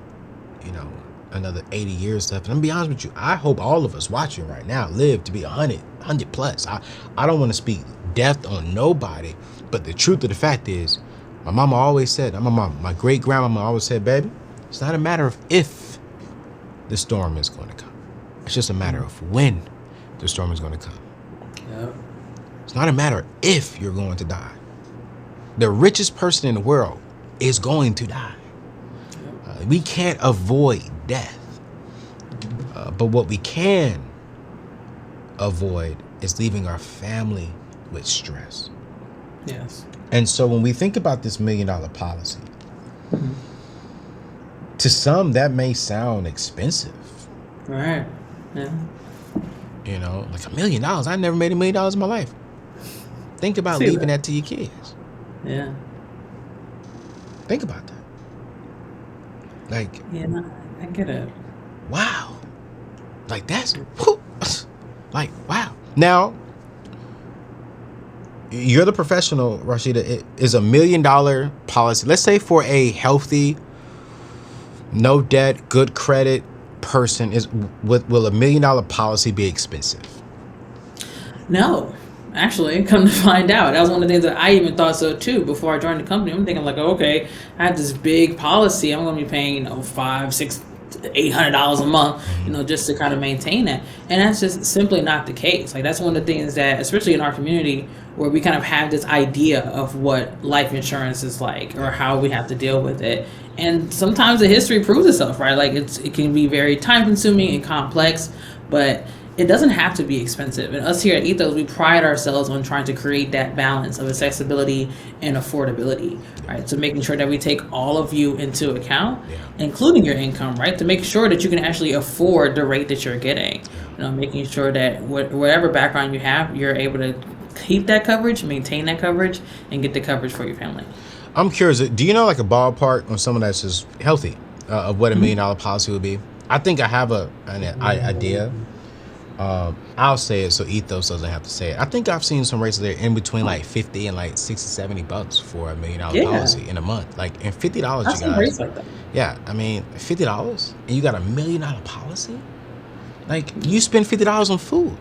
[SPEAKER 1] another 80 years left. And I'm gonna be honest with you, I hope all of us watching right now live to be 100 plus. I don't want to speak death on nobody, but the truth of the fact is, my mama always said, my great grandmama always said, baby, it's not a matter of if the storm is going to come. It's just a matter of when the storm is going to come.
[SPEAKER 7] Yep.
[SPEAKER 1] It's not a matter of if you're going to die. The richest person in the world is going to die. We can't avoid death. But what we can avoid is leaving our family with stress.
[SPEAKER 7] Yes.
[SPEAKER 1] And so when we think about this $1 million policy, to some that may sound expensive.
[SPEAKER 7] Right. Yeah.
[SPEAKER 1] Like $1 million. I never made $1 million in my life. Think about leaving that to your kids.
[SPEAKER 7] Yeah.
[SPEAKER 1] Think about that. Like,
[SPEAKER 7] Yeah, I get it.
[SPEAKER 1] wow. Like, that's, like, wow. Now, you're the professional, Rasheeda. It is $1 million policy. Let's say for a healthy, no debt, good credit person, will $1 million policy be expensive?
[SPEAKER 7] No, actually, come to find out, that was one of the things that I even thought so too before I joined the company. I'm thinking like, okay, I have this big policy. I'm going to be paying, $500, $600, $800 a month, just to kind of maintain that. And that's just simply not the case. Like, that's one of the things that, especially in our community, where we kind of have this idea of what life insurance is like or how we have to deal with it. And sometimes the history proves itself, right? Like, it can be very time consuming and complex, but it doesn't have to be expensive. And us here at Ethos, we pride ourselves on trying to create that balance of accessibility and affordability, right? So making sure that we take all of you into account, including your income, right? To make sure that you can actually afford the rate that you're getting. Making sure that whatever background you have, you're able to keep that coverage, maintain that coverage, and get the coverage for your family.
[SPEAKER 1] I'm curious, do you know like a ballpark on someone that's just healthy of what $1 million policy would be? I think I have an idea. I'll say it so Ethos doesn't have to say it. I think I've seen some rates there in between like 50 and like 60, $70 for $1 million policy in a month. Like, and $50, you guys.
[SPEAKER 7] Rates like that.
[SPEAKER 1] Yeah, I mean, $50 and you got $1 million policy? Like, you spend $50 on food.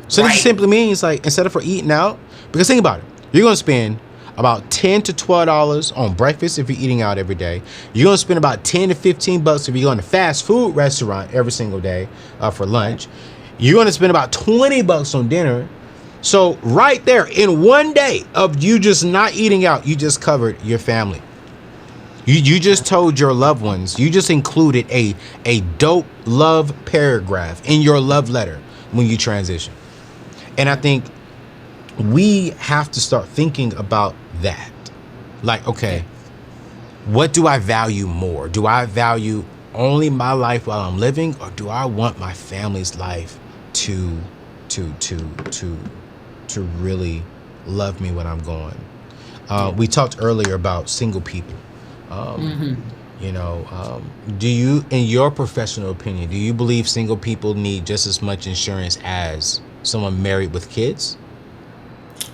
[SPEAKER 1] So this simply means, like, instead of for eating out, because think about it, you're going to spend about $10 to $12 on breakfast if you're eating out every day. You're going to spend about $10 to $15 if you're going to fast food restaurant every single day for lunch. You're going to spend about $20 on dinner. So right there, in one day of you just not eating out, you just covered your family. You just told your loved ones, you just included a dope love paragraph in your love letter when you transition. And I think we have to start thinking about that. Like, okay, what do I value more? Do I value only my life while I'm living, or do I want my family's life to really love me when I'm gone? We talked earlier about single people. Do you, in your professional opinion, do you believe single people need just as much insurance as someone married with kids?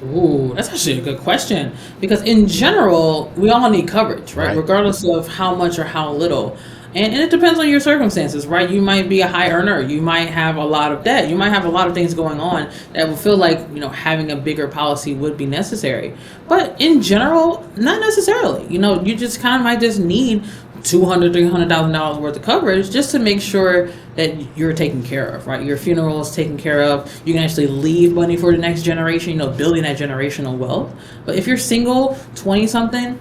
[SPEAKER 7] Ooh, that's actually a good question, because in general, we all need coverage, right? Regardless of how much or how little. And it depends on your circumstances, right? You might be a high earner. You might have a lot of debt. You might have a lot of things going on that will feel like, having a bigger policy would be necessary. But in general, not necessarily. You just kind of might just need $200,000, $300,000 worth of coverage just to make sure that you're taken care of, right? Your funeral is taken care of. You can actually leave money for the next generation, building that generational wealth. But if you're single, 20-something,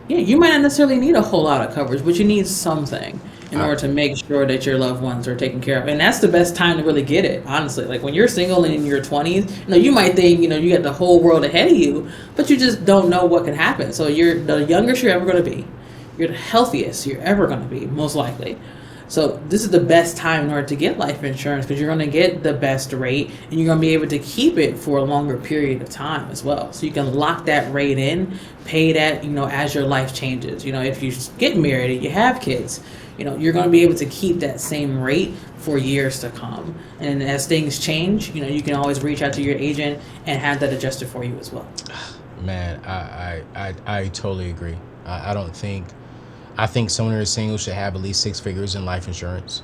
[SPEAKER 7] Yeah, you might not necessarily need a whole lot of coverage, but you need something in order to make sure that your loved ones are taken care of. And that's the best time to really get it, honestly. Like when you're single and in your 20s, you might think, you got the whole world ahead of you, but you just don't know what can happen. So you're the youngest you're ever going to be. You're the healthiest you're ever going to be, most likely. So this is the best time in order to get life insurance because you're going to get the best rate and you're going to be able to keep it for a longer period of time as well. So you can lock that rate in, pay that, as your life changes. If you get married and you have kids, you're going to be able to keep that same rate for years to come. And as things change, you can always reach out to your agent and have that adjusted for you as well.
[SPEAKER 1] Man, I totally agree. I think someone who's single should have at least 6 figures in life insurance.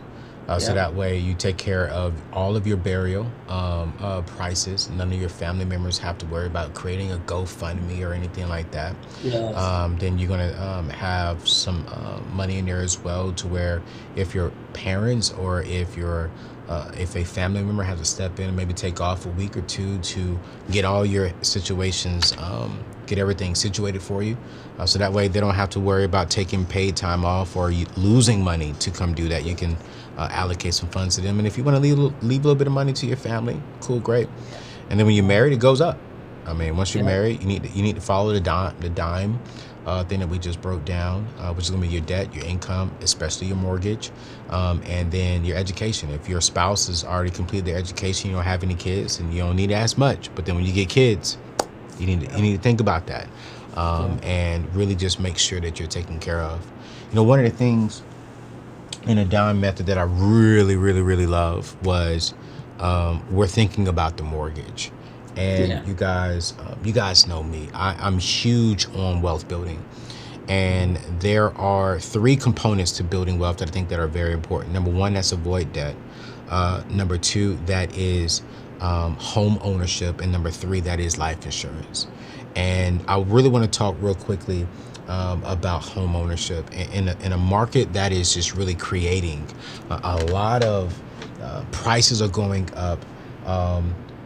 [SPEAKER 1] So that way you take care of all of your burial prices. None of your family members have to worry about creating a GoFundMe or anything like that.
[SPEAKER 7] Yes.
[SPEAKER 1] Then you're going to have some money in there as well to where if your parents or if a family member has to step in and maybe take off a week or two to get all your situations, get everything situated for you. So that way they don't have to worry about taking paid time off or losing money to come do that. You can allocate some funds to them. And if you want to leave a little bit of money to your family, cool, great. And then when you're married, it goes up. I mean, once you're married, you need to follow the dime thing that we just broke down, which is going to be your debt, your income, especially your mortgage, and then your education. If your spouse has already completed their education, you don't have any kids, and you don't need as much. But then when you get kids, you need to think about that, and really just make sure that you're taken care of. One of the things in a dime method that I really, really, really love was we're thinking about the mortgage. And you guys know me. I'm huge on wealth building. And there are 3 components to building wealth that I think that are very important. Number 1, that's avoid debt. Number 2, that is home ownership. And number 3, that is life insurance. And I really want to talk real quickly about home ownership in a market that is just really creating a lot of prices are going up.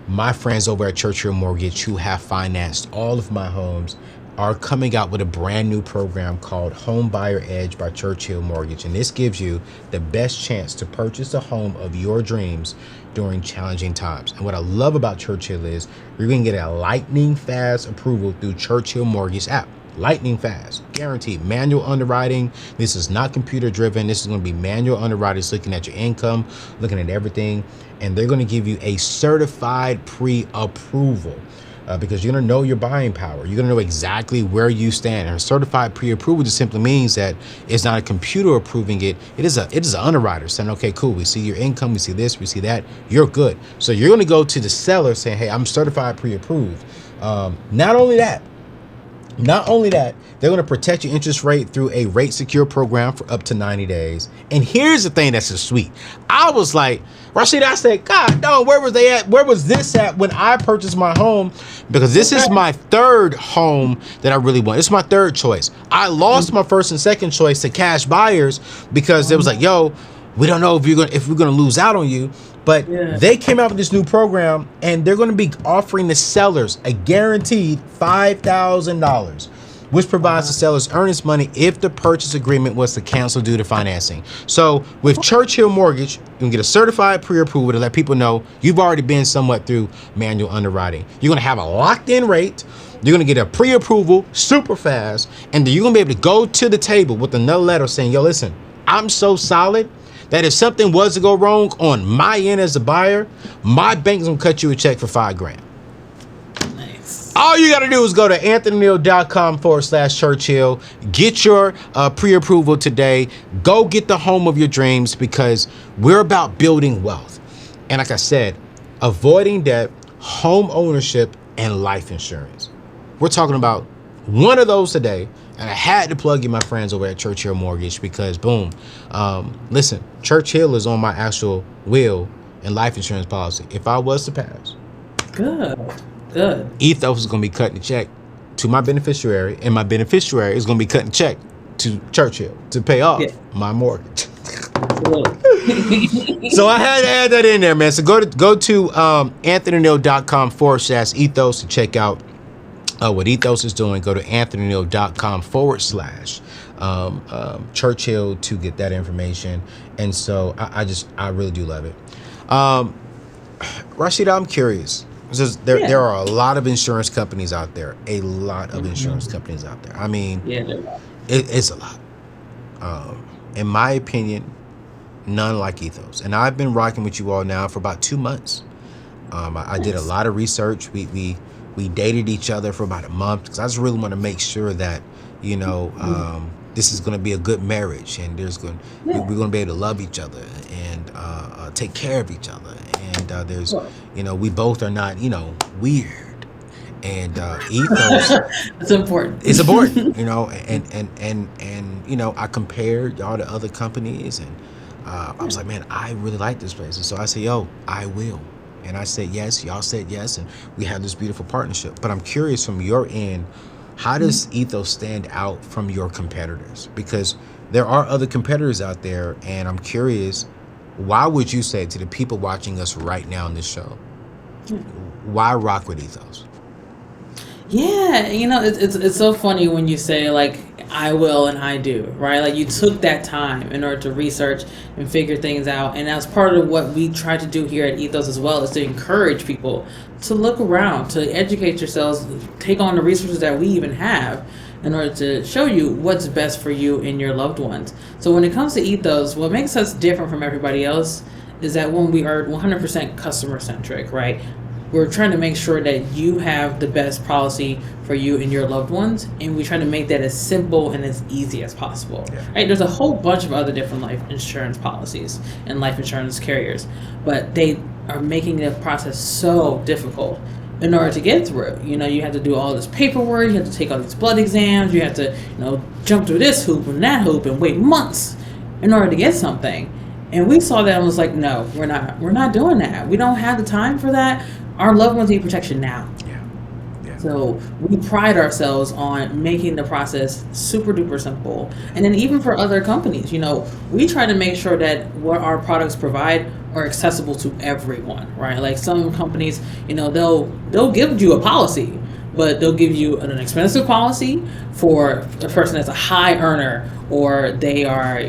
[SPEAKER 1] My friends over at Churchill Mortgage who have financed all of my homes are coming out with a brand new program called Home Buyer Edge by Churchill Mortgage. And this gives you the best chance to purchase a home of your dreams during challenging times. And what I love about Churchill is you're going to get a lightning fast approval through Churchill Mortgage app. Lightning fast, guaranteed. Manual underwriting. This is not computer driven. This is going to be manual underwriting. It's looking at your income, looking at everything. And they're going to give you a certified pre-approval because you're going to know your buying power. You're going to know exactly where you stand. And a certified pre-approval just simply means that it's not a computer approving it. It is an underwriter saying, okay, cool. We see your income. We see this. We see that. You're good. So you're going to go to the seller saying, hey, I'm certified pre-approved. Not only that, they're going to protect your interest rate through a rate secure program for up to 90 days. And here's the thing that's so sweet. I was like, Rasheeda, I said, God, no, where was they at? Where was this at when I purchased my home? Because this is my 3rd home that I really want. It's my 3rd choice. I lost my 1st and 2nd choice to cash buyers because it was like, yo, we don't know if we're going to lose out on you. But they came out with this new program and they're going to be offering the sellers a guaranteed $5,000, which provides the seller's earnest money if the purchase agreement was to cancel due to financing. So with Churchill Mortgage, you can get a certified pre-approval to let people know you've already been somewhat through manual underwriting. You're going to have a locked-in rate. You're going to get a pre-approval super fast. And then you're going to be able to go to the table with another letter saying, yo, listen, I'm so solid that if something was to go wrong on my end as a buyer, my bank's gonna cut you a check for $5,000.
[SPEAKER 7] Nice.
[SPEAKER 1] All you gotta do is go to anthonyoneal.com/Churchill, get your pre-approval today, go get the home of your dreams because we're about building wealth. And like I said, avoiding debt, home ownership, and life insurance. We're talking about one of those today. And I had to plug in my friends over at Churchill Mortgage because boom, listen, Churchill is on my actual will and life insurance policy. If I was to pass,
[SPEAKER 7] good.
[SPEAKER 1] Ethos is going to be cutting the check to my beneficiary, and my beneficiary is going to be cutting the check to Churchill to pay off my mortgage. So I had to add that in there, man. So go to anthonyoneal.com/Ethos to check out what Ethos is doing, go to anthonyoneal.com / Churchill to get that information. And so I really do love it. Rasheeda, I'm curious. There are a lot of insurance companies out there. A lot of insurance companies out there. I mean, it's a lot. In my opinion, none like Ethos. And I've been rocking with you all now for about 2 months. I did a lot of research. We dated each other for about a month because I just really want to make sure that, this is going to be a good marriage, and we're going to be able to love each other and take care of each other. And we both are not, weird. And Ethos,
[SPEAKER 7] it's important.
[SPEAKER 1] It's important, and I compared y'all to other companies, and I was like, man, I really like this place. And so I said, yo, I will. And I said yes, y'all said yes, and we have this beautiful partnership. But I'm curious from your end, how does Ethos stand out from your competitors? Because there are other competitors out there, and I'm curious, why would you say to the people watching us right now on this show, why rock with Ethos?
[SPEAKER 7] Yeah, it's so funny when you say like I will and I do, right? Like you took that time in order to research and figure things out, and that's part of what we try to do here at Ethos as well, is to encourage people to look around, to educate yourselves, take on the resources that we even have in order to show you what's best for you and your loved ones. So when it comes to Ethos, what makes us different from everybody else is that when we are 100% customer centric, right? We're trying to make sure that you have the best policy for you and your loved ones, and we try to make that as simple and as easy as possible. Right? There's a whole bunch of other different life insurance policies and life insurance carriers, but they are making the process so difficult in order to get through. You have to do all this paperwork, you have to take all these blood exams, you have to, jump through this hoop and that hoop and wait months in order to get something. And we saw that and was like, no, we're not doing that. We don't have the time for that. Our loved ones need protection now. Yeah. So we pride ourselves on making the process super duper simple. And then even for other companies, we try to make sure that what our products provide are accessible to everyone, right? Like some companies, they'll give you a policy, but they'll give you an expensive policy for a person that's a high earner, or they are,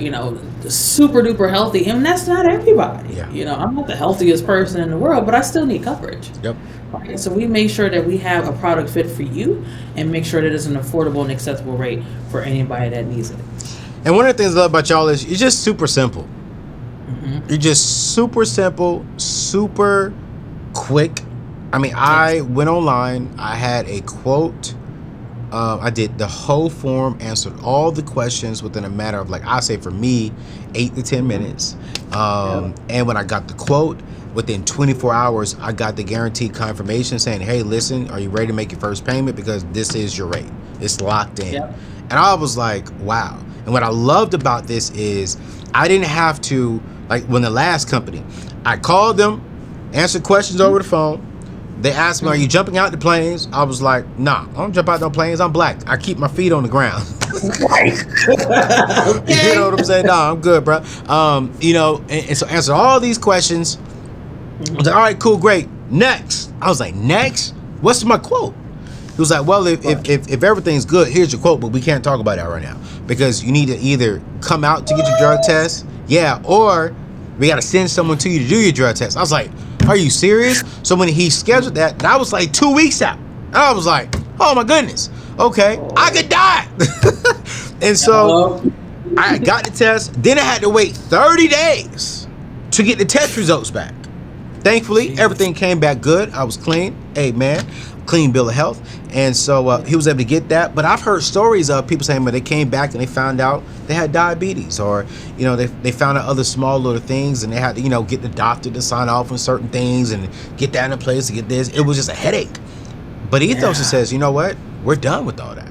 [SPEAKER 7] super duper healthy, and that's not everybody.
[SPEAKER 1] Yeah.
[SPEAKER 7] I'm not the healthiest person in the world, but I still need coverage.
[SPEAKER 1] Yep.
[SPEAKER 7] Right? So we make sure that we have a product fit for you, and make sure that it's an affordable and accessible rate for anybody that needs it.
[SPEAKER 1] And one of the things I love about y'all is you're just super simple. You're just super simple, super quick. I mean, I went online, I had a quote, I did the whole form, answered all the questions within a matter of, like, I say for me, 8 to 10 minutes. And when I got the quote, within 24 hours, I got the guaranteed confirmation saying, hey, listen, are you ready to make your first payment? Because this is your rate. It's locked in.
[SPEAKER 7] Yep.
[SPEAKER 1] And I was like, wow. And what I loved about this is I didn't have to, like when the last company, I called them, answered questions over the phone. They asked me, are you jumping out the planes? I was like, nah, I don't jump out no planes. I'm black. I keep my feet on the ground. You know what I'm saying? Nah, I'm good, bro. And so answer all these questions. I was like, all right, cool, great. Next. I was like, next? What's my quote? He was like, well, if everything's good, here's your quote, but we can't talk about that right now because you need to either come out to get your drug test, or we got to send someone to you to do your drug test. I was like, are you serious? So when he scheduled that was like 2 weeks out. And I was like, oh my goodness. Okay, I could die. And so I got the test. Then I had to wait 30 days to get the test results back. Thankfully, everything came back good. I was clean. Hey, man, clean bill of health. And so he was able to get that. But I've heard stories of people saying when they came back and they found out they had diabetes, or, they found out other small little things and they had to, get the doctor to sign off on certain things and get that in place to get this. It was just a headache. But Ethos says, you know what? We're done with all that.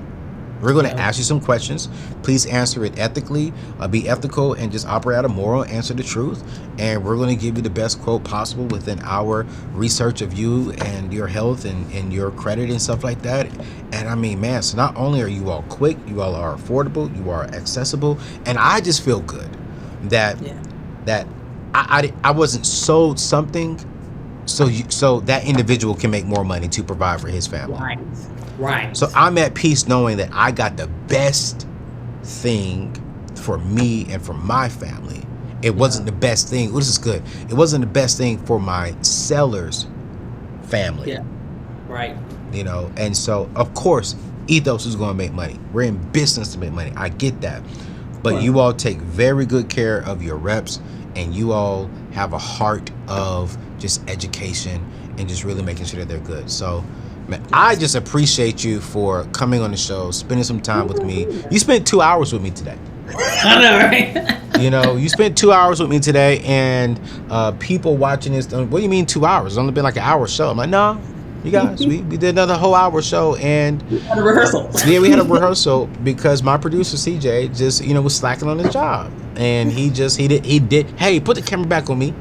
[SPEAKER 1] We're going to ask you some questions. Please answer it ethically, be ethical, and just operate out of moral, answer the truth. And we're going to give you the best quote possible within our research of you and your health and your credit and stuff like that. And I mean, man, so not only are you all quick, you all are affordable, you are accessible. And I just feel good that I wasn't sold something so that individual can make more money to provide for his family.
[SPEAKER 7] Right.
[SPEAKER 1] So I'm at peace knowing that I got the best thing for me and for my family. It wasn't the best thing. This is good. It wasn't the best thing for my seller's family.
[SPEAKER 7] Yeah. Right.
[SPEAKER 1] You know, and so of course Ethos is going to make money. We're in business to make money. I get that. But you all take very good care of your reps, and you all have a heart of just education and just really making sure that they're good. So, man, I just appreciate you for coming on the show, spending some time with me. You spent 2 hours with me today.
[SPEAKER 7] I know, right?
[SPEAKER 1] You know, you spent 2 hours with me today, and people watching this, what do you mean 2 hours? It's only been like an hour show. I'm like, no, you guys, we did another whole hour show, and
[SPEAKER 7] we had a rehearsal.
[SPEAKER 1] Yeah, we had a rehearsal because my producer CJ just, you know, was slacking on his job, and he did. Hey, put the camera back on me.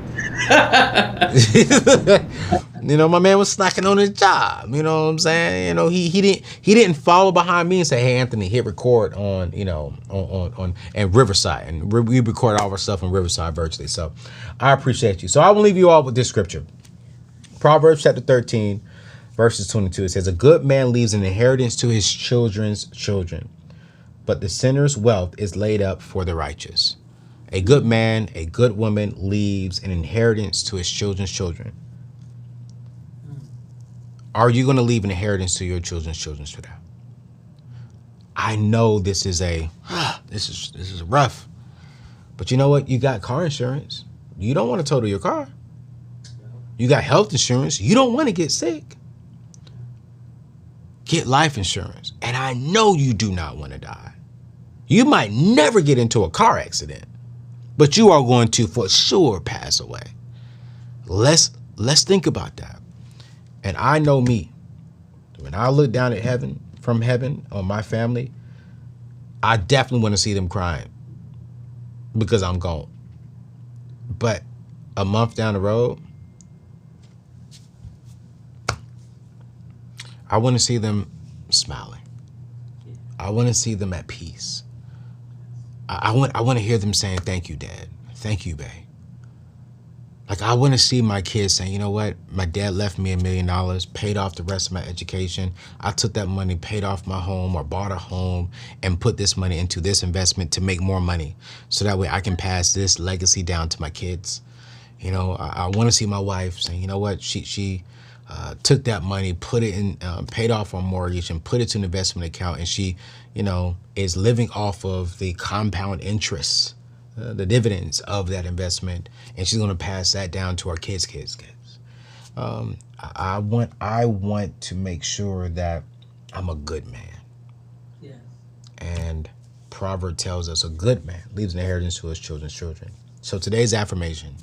[SPEAKER 1] You know, my man was slacking on his job. You know what I'm saying? You know, he didn't follow behind me and say, "Hey, Anthony, hit record on, you know, on and Riverside," and we record all our stuff on Riverside virtually. So I appreciate you. So I will leave you all with this scripture, Proverbs chapter 13. Verses 22, it says, "A good man leaves an inheritance to his children's children, but the sinner's wealth is laid up for the righteous." A good man, a good woman leaves an inheritance to his children's children. Are you going to leave an inheritance to your children's children today? I know this is rough, but you know what? You got car insurance. You don't want to total your car. You got health insurance. You don't want to get sick. Get life insurance. And I know you do not want to die. You might never get into a car accident, but you are going to for sure pass away. Let's think about that. And I know me. When I look down at heaven, from heaven on my family, I definitely want to see them crying because I'm gone. But a month down the road, I want to see them smiling. I want to see them at peace. I want to hear them saying, "Thank you, Dad. Thank you, babe." Like, I want to see my kids saying, "You know what? My dad left me $1 million, paid off the rest of my education. I took that money, paid off my home or bought a home and put this money into this investment to make more money. So that way I can pass this legacy down to my kids." You know, I want to see my wife saying, "You know what? She took that money, put it in, paid off our mortgage and put it to an investment account. And she, you know, is living off of the compound interest, the dividends of that investment. And she's going to pass that down to our kids. I want to make sure that I'm a good man.
[SPEAKER 7] Yeah.
[SPEAKER 1] And Proverb tells us a good man leaves an inheritance to his children's children. So today's affirmation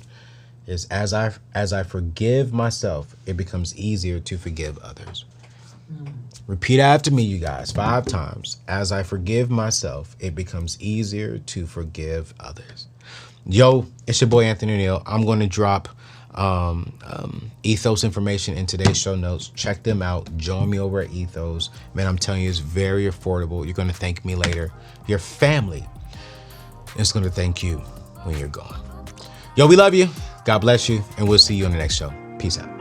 [SPEAKER 1] is, as I forgive myself, it becomes easier to forgive others. Repeat after me, you guys, 5 times. As I forgive myself, it becomes easier to forgive others. Yo, it's your boy Anthony ONeal. I'm going to drop Ethos information in today's show notes. Check them out. Join me over at Ethos. Man, I'm telling you, it's very affordable. You're going to thank me later. Your family is going to thank you when you're gone. Yo, we love you. God bless you, and we'll see you on the next show. Peace out.